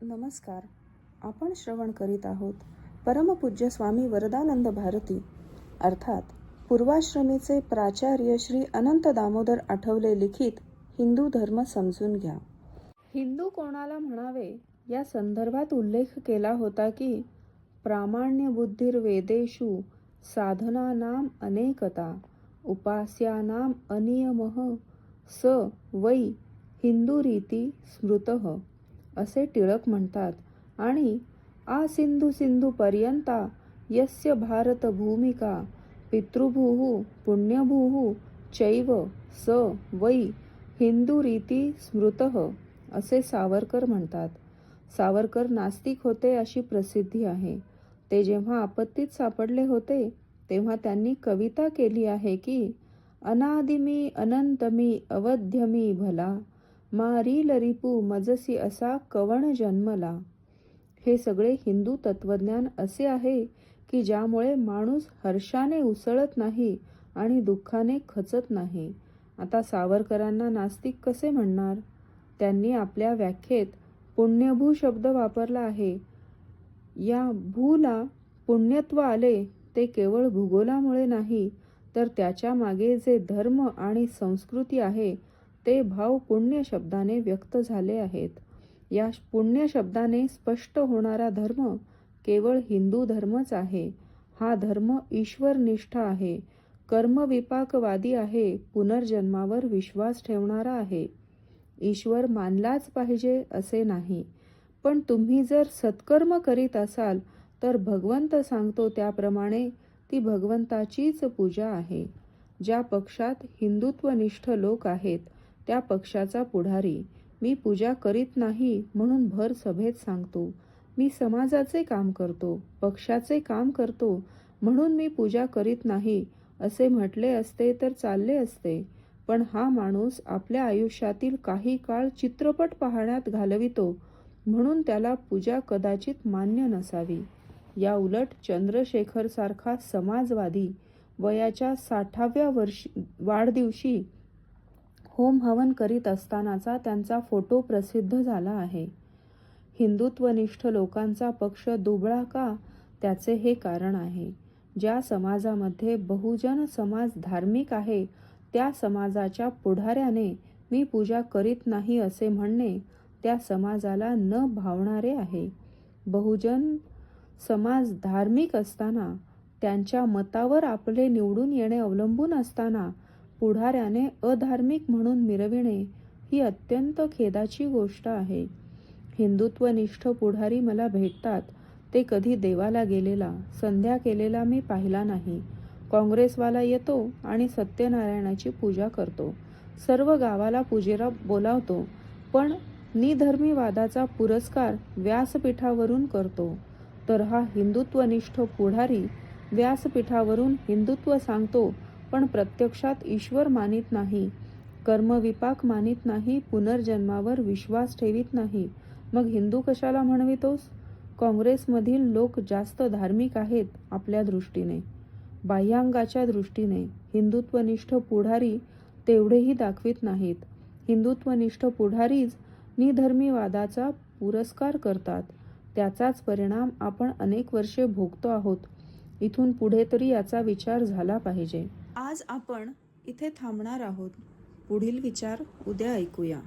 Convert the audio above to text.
नमस्कार. आपण श्रवण करीत आहोत परमपूज्य स्वामी वरदानंद भारती अर्थात पूर्वाश्रमीचे प्राचार्य श्री अनंत दामोदर आठवले लिखित हिंदू धर्म समजून घ्या. हिंदू कोणाला म्हणावे या संदर्भात उल्लेख केला होता की प्रामाण्य बुद्धिर्वेदेषु साधनानाम अनेकता उपास्यानाम अनियमः स वै हिंदुरीती स्मृतः असे टिळक म्हणतात. आणि सिंधू पर्यंता यस्य भारत भूमिका पितृभूः पुण्यभूः चैव स वै हिंदुरीती स्मृतः असे सावरकर म्हणतात. सावरकर नास्तिक होते अशी प्रसिद्धी आहे. ते जेव्हा आपत्तीत सापडले होते तेव्हा त्यांनी कविता केली आहे की अनादिमी अनंतमी अवध्यमी भला मारील रिपू मजसी असा कवण जन्मला. हे सगळे हिंदू तत्वज्ञान असे आहे की ज्यामुळे माणूस हर्षाने उसळत नाही आणि दुःखाने खचत नाही. आता सावरकरांना नास्तिक कसे म्हणणार? त्यांनी आपल्या व्याख्येत पुण्यभू शब्द वापरला आहे. या भूला पुण्यत्व आले ते केवळ भूगोलामुळे नाही तर त्याच्या मागे जे धर्म आणि संस्कृती आहे ते भाव पुण्य शब्दाने व्यक्त झाले आहेत. या पुण्य शब्दाने स्पष्ट होणारा धर्म केवळ हिंदू धर्मच आहे. हा धर्म ईश्वरनिष्ठ आहे, कर्मविपाकवादी आहे, पुनर्जन्मावर विश्वास ठेवणारा आहे. ईश्वर मानलाच पाहिजे असे नाही, पण तुम्ही जर सत्कर्म करीत असाल तर भगवंत सांगतो त्याप्रमाणे ती भगवंताचीच पूजा आहे. ज्या पक्षात हिंदुत्वनिष्ठ लोक आहेत त्या पक्षाचा पुढारी मी पूजा करीत नाही म्हणून भर सभेत सांगतो, मी समाजाचे काम करतो, पक्षाचे काम करतो म्हणून मी पूजा करीत नाही असे म्हटले असते तर चालले असते. पण हा माणूस आपल्या आयुष्यातील काही काळ चित्रपट पाहण्यात घालवितो म्हणून त्याला पूजा कदाचित मान्य नसावी. या उलट चंद्रशेखर सारखा समाजवादी वयाच्या 60व्या वाढदिवशी होम हवन करीत असतानाचा त्यांचा फोटो प्रसिद्ध झाला आहे. हिंदुत्वनिष्ठ लोकांचा पक्ष दुबळा का? त्याचे हे कारण आहे. ज्या समाजामध्ये बहुजन समाज धार्मिक आहे त्या समाजाच्या पुढाऱ्याने मी पूजा करीत नाही असे म्हणणे त्या समाजाला न भावणारे आहे. बहुजन समाज धार्मिक असताना त्यांच्या मतावर आपले निवडून येणे अवलंबून असताना पुढाऱ्याने अधार्मिक म्हणून मिरविणे ही अत्यंत खेदाची गोष्ट आहे. हिंदुत्वनिष्ठ पुढारी मला भेटतात ते कधी देवाला गेलेला, संध्या केलेला मी पाहिला नाही. काँग्रेसवाला येतो आणि सत्यनारायणाची पूजा करतो, सर्व गावाला पूजेला बोलावतो, पण निधर्मीवादाचा पुरस्कार व्यासपीठावरून करतो. तर हा हिंदुत्वनिष्ठ पुढारी व्यासपीठावरून हिंदुत्व सांगतो पण प्रत्यक्षात ईश्वर मानित नाही, कर्मविपाक मानित नाही, पुनर्जन्मावर विश्वास ठेवित नाही. मग हिंदू कशाला म्हणवितोस? काँग्रेसमधील लोक जास्त धार्मिक आहेत आपल्या दृष्टीने, बाह्यांगाच्या दृष्टीने. हिंदुत्वनिष्ठ पुढारी तेवढेही दाखवित नाहीत. हिंदुत्वनिष्ठ पुढारीच निधर्मीवादाचा पुरस्कार करतात. त्याचाच परिणाम आपण अनेक वर्षे भोगतो आहोत. इथून पुढे तरी याचा विचार झाला पाहिजे. आज आपण इथे थांबणार आहोत. पुढील विचार उद्या ऐकूया.